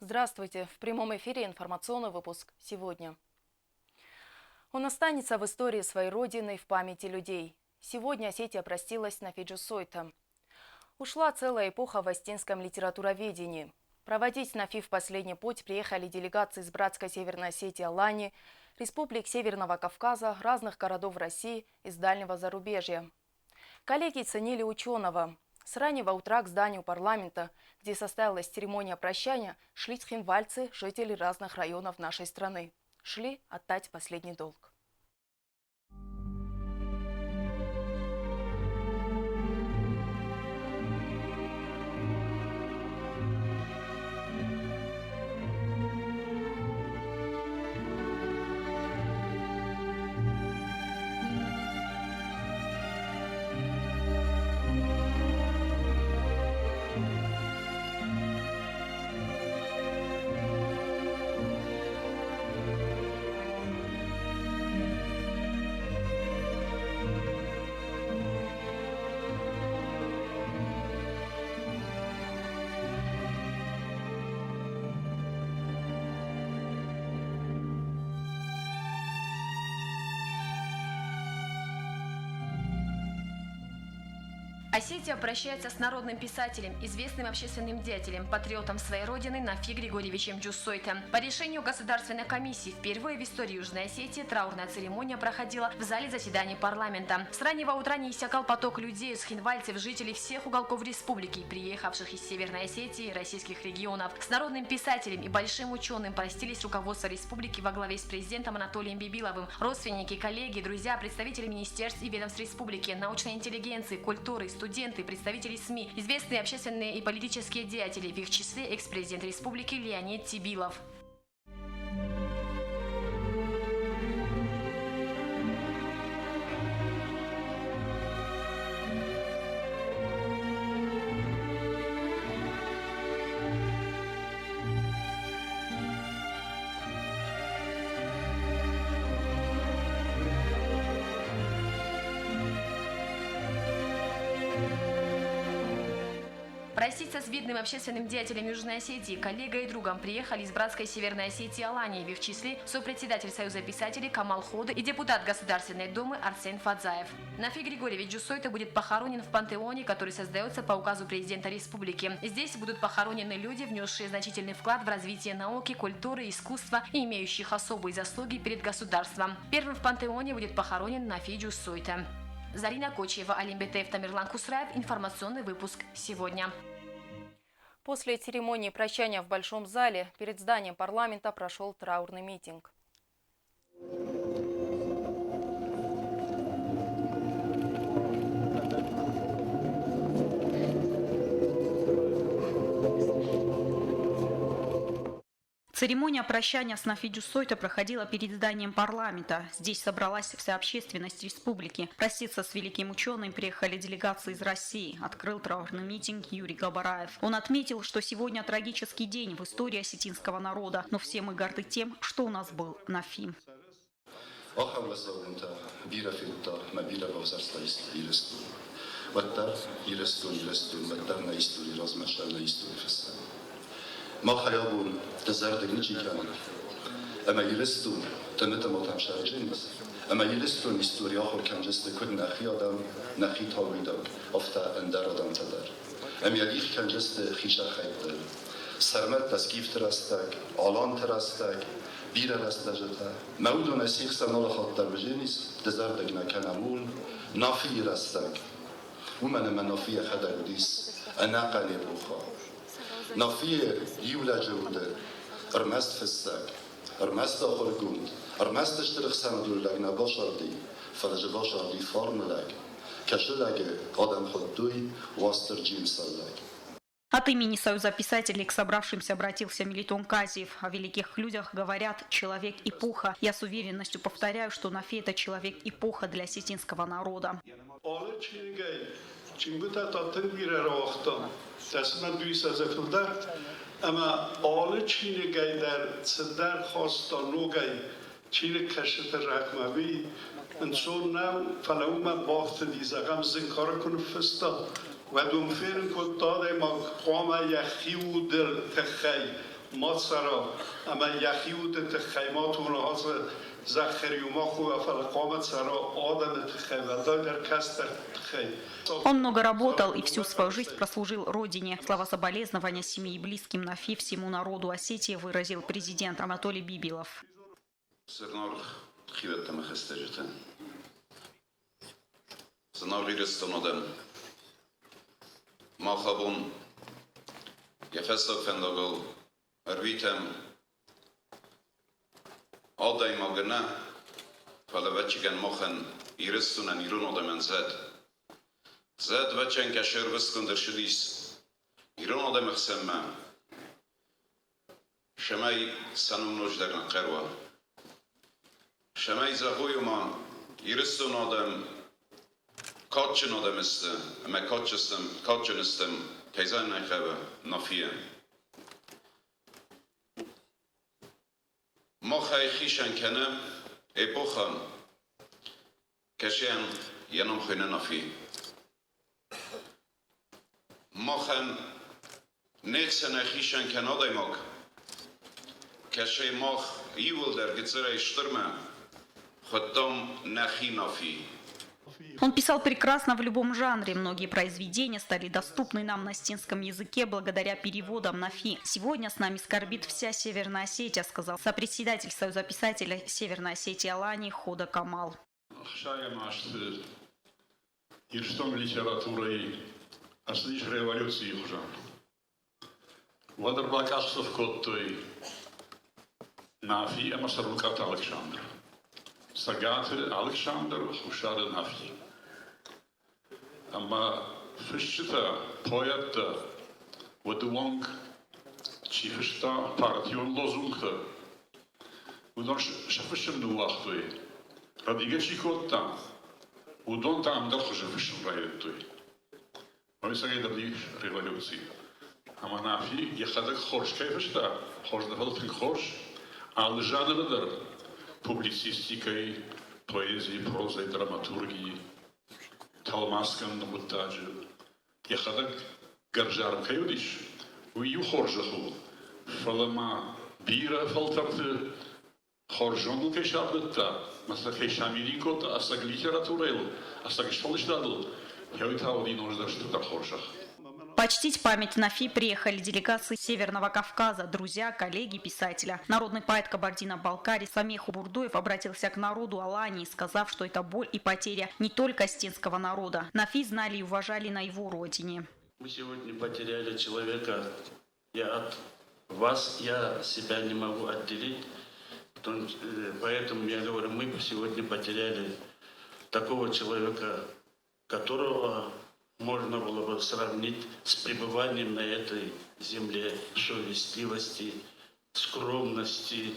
Здравствуйте! В прямом эфире информационный выпуск сегодня. Он останется в истории своей родины и в памяти людей. Сегодня Осетия простилась на Нафиджу Сойта. Ушла целая эпоха в остинском литературоведении. Проводить Нафи в последний путь приехали делегации из братской Северной Осетии Алании, республик Северного Кавказа, разных городов России и с дальнего зарубежья. Коллеги ценили ученого. С раннего утра к зданию парламента, где состоялась церемония прощания, шли цхинвальцы, жители разных районов нашей страны. Шли отдать последний долг. Осетия прощается с народным писателем, известным общественным деятелем, патриотом своей родины Нафи Григорьевичем Джусойтом. По решению Государственной комиссии впервые в истории Южной Осетии траурная церемония проходила в зале заседаний парламента. С раннего утра не иссякал поток людей, цхинвальцев, жителей всех уголков республики, приехавших из Северной Осетии и российских регионов. С народным писателем и большим ученым простились руководство республики во главе с президентом Анатолием Бибиловым, родственники, коллеги, друзья, представители министерств и ведомств республики, научной интеллигенции, культуры, студенты, представители СМИ, известные общественные и политические деятели, в их числе экс-президент республики Леонид Тибилов. Проститься с видным общественным деятелем Южной Осетии, коллегой и другом приехали из братской Северной Осетии Алании, в их числе сопредседатель Союза писателей Камал Хода и депутат Государственной Думы Арсен Фадзаев. Нафи Григорьевич Джусойта будет похоронен в пантеоне, который создается по указу президента республики. Здесь будут похоронены люди, внесшие значительный вклад в развитие науки, культуры, искусства и имеющих особые заслуги перед государством. Первым в пантеоне будет похоронен Нафи Джусойта. Зарина Кочева, Алим Бетеев, Тамерлан Кусраев. Информационный выпуск сегодня. После церемонии прощания в Большом зале перед зданием парламента прошел траурный митинг. Церемония прощания с Нафи Джусойта проходила перед зданием парламента. Здесь собралась вся общественность республики. Проститься с великим ученым приехали делегации из России. Открыл траурный митинг Юрий Габараев. Он отметил, что сегодня трагический день в истории осетинского народа, но все мы горды тем, что у нас был Нафи. ما خیابون تزردگ نچی کنن اما یلستون تنت ماتم شرجنس اما یلستون استوری آخر کنجست کد نخی آدم نخی تاویداگ افتا اندر آدم تدر اما یلیخ کنجست خیشه خیب در سرمت تسکیف ترستگ آلان ترستگ بیر رستجتا مود و نسیخ سنال خاطر بجنیس تزردگ نکنمون نافی رستگ ومن نافی خدر دیس انا قلی بوخا نافیه یولا جوده ارمست فسق ارمست آخر گوند ارمست اشترخ سندور لگ نباشردی فرج باشردی فرم لگ کشه لگ آدم خود دوی واستر جیم سر لگ. От имени Союза писателей к собравшимся обратился Мелитон Казиев. О великих людях говорят «человек-эпоха». Я с уверенностью повторяю, что Нафи – это человек-эпоха для осетинского народа. و دوم فیرن کد داده ما قام یخی و دل تخی مصر اما یخیود تخیمات و نهاز زخریوما خو افلقامت سرا آدم تخیمتا در کس تخیم. Он много работал и всю свою жизнь прослужил родине. Слова соболезнования семье и близким Нафи, всему народу Осетии выразил президент Анатолий Бибилов. زاد بچن کشور بسکندر شدیس ایران آدم خسمه شمای سنون نوش در نقروه شمای زغوی ما ایرستون آدم کاتچن آدم است اما کاتچن استم کیزان نخواه نافیه ما خیلی خیشن کنم ای بخم کشیان ینم خونه نافی ماخن نیکسن خیشن کنادای ماک کشی ماخ ایول در گذره شترمه خودم نخی نافی. Он писал прекрасно в любом жанре. Многие произведения стали доступны нам на осетинском языке благодаря переводам Нафи. Сегодня с нами скорбит вся Северная Осетия, сказал сопредседатель Союза писателей Северной Осетии Алании Хода Камал. Аслиш революции уже. Вадербакасов коттой Нафи Амасарукат Александр. Сагатер Александр Хушара Нафи. Ама фишчита поэта Вадуанг Чифишта партион лозунгта. Удан шафишем дуахтой. Радигачи котта. Удан там даху шафишем райтой. Мы сагайдали революции. Ама Нафи яхадак хорш кайфашта. Хорш нафалатин хорш. Ал жанрдар публицистикой, поэзией, прозой, драматургией, талмаском на мутаже. Яхадак гаржарм кайудиш. Ую хоржаху. Фалама бира фалтарты хоржону кайшабдата. Масла кайшамирикота асаг литературел. Асаг шталыштадл. Почтить память Нафи приехали делегации Северного Кавказа, друзья, коллеги писателя. Народный поэт Кабардино-Балкарии Самех Бурдуев обратился к народу Алании, сказав, что это боль и потеря не только осетинского народа. Нафи знали и уважали на его родине. Мы сегодня потеряли человека. От вас я себя не могу отделить. Поэтому я говорю, мы сегодня потеряли такого человека, которого можно было бы сравнить с пребыванием на этой земле совестливости, скромности,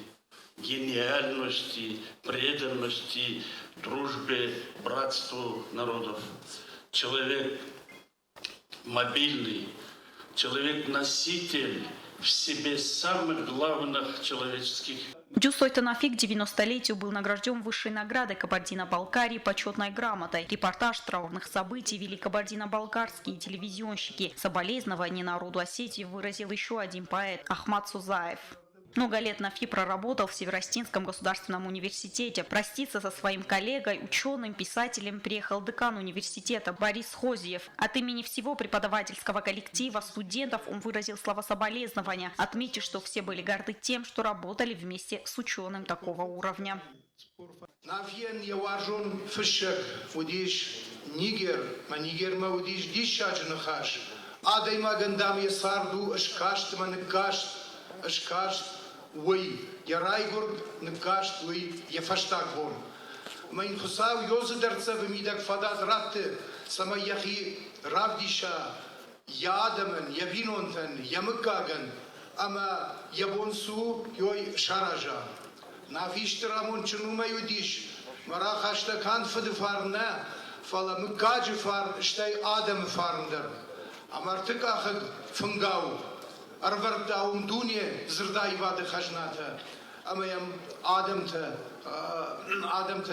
гениальности, преданности, дружбе, братству народов. Человек мобильный, человек-носитель в себе самых главных человеческих. Джусойта Нафи к 90-летию был награжден высшей наградой Кабардино-Балкарии почетной грамотой. Репортаж траурных событий вели кабардино-балкарские телевизионщики. Соболезнования народу Осетии выразил еще один поэт Ахмад Сузаев. Много лет Нафи проработал в Северо-Осетинском государственном университете. Проститься со своим коллегой, ученым, писателем приехал декан университета Борис Хозиев. От имени всего преподавательского коллектива, студентов он выразил слова соболезнования, отметив, что все были горды тем, что работали вместе с ученым такого уровня. Ой, я райгор накашт, ой, я фаштаг вон. Mein Хусау Йозедерца вымидак фадат ратте, сама яхи равдиша, ядаман, явинонтан, ямыкаган, ама ябонсу йой шаража. Нафиштрамон чунума юдиш, марахашта канфады фарна, фала мыкаджи фар, штай адам фарндер. Амартык ахыг фынгау. Арвардаум дуне зрдай вады хажната, амаям адамта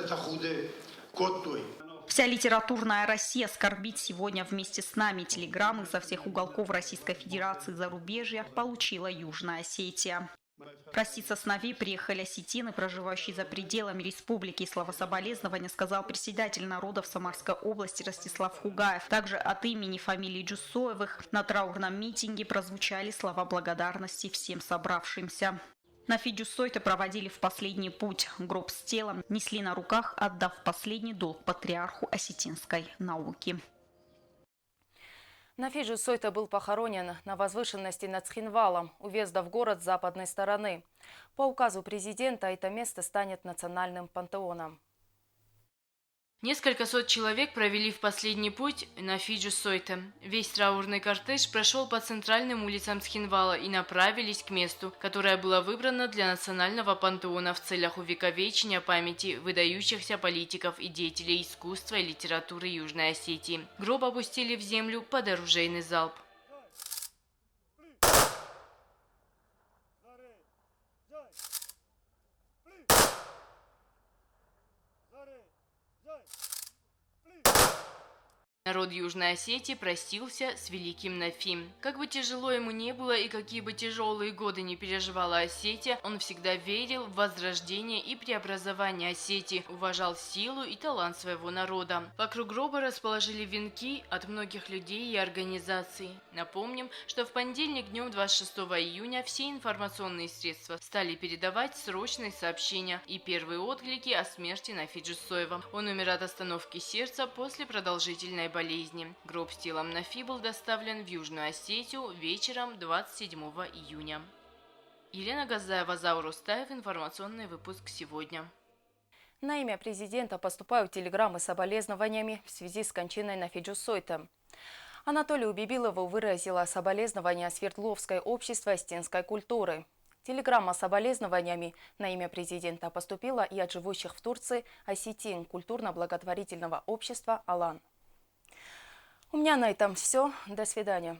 тахуде коттой. Вся литературная Россия скорбит сегодня вместе с нами. Телеграммы со всех уголков Российской Федерации и зарубежья получила Южная Осетия. Проститься с Нави приехали осетины, проживающие за пределами республики. Слова соболезнования сказал председатель народов Самарской области Ростислав Хугаев. Также от имени фамилии Джусоевых на траурном митинге прозвучали слова благодарности всем собравшимся. Нафи Джусойта проводили в последний путь. Гроб с телом несли на руках, отдав последний долг патриарху осетинской науки. Нафи Джусойта был похоронен на возвышенности над Цхинвалом у въезда в город с западной стороны. По указу президента это место станет национальным пантеоном. Несколько сот человек провели в последний путь на Нафи Джусойта. Весь траурный кортеж прошел по центральным улицам Цхинвала и направились к месту, которое было выбрано для национального пантеона в целях увековечения памяти выдающихся политиков и деятелей искусства и литературы Южной Осетии. Гроб опустили в землю под оружейный залп. Народ Южной Осетии простился с великим Нафи. Как бы тяжело ему не было и какие бы тяжелые годы не переживала Осетия, он всегда верил в возрождение и преобразование Осетии, уважал силу и талант своего народа. Вокруг гроба расположили венки от многих людей и организаций. Напомним, что в понедельник днем 26 июня все информационные средства стали передавать срочные сообщения и первые отклики о смерти Нафи Джусоева. Он умер от остановки сердца после продолжительной болезни. Гроб с телом Нафи был доставлен в Южную Осетию вечером 27 июня. Елена Газаева, Заур Устаев, информационный выпуск сегодня. На имя президента поступают телеграммы с соболезнованиями в связи с кончиной Нафи Джусойта. Анатолию Бибилову выразило соболезнования Свердловское общество осетинской культуры. Телеграмма с соболезнованиями на имя президента поступила и от живущих в Турции осетин культурно-благотворительного общества «Алан». У меня на этом все. До свидания.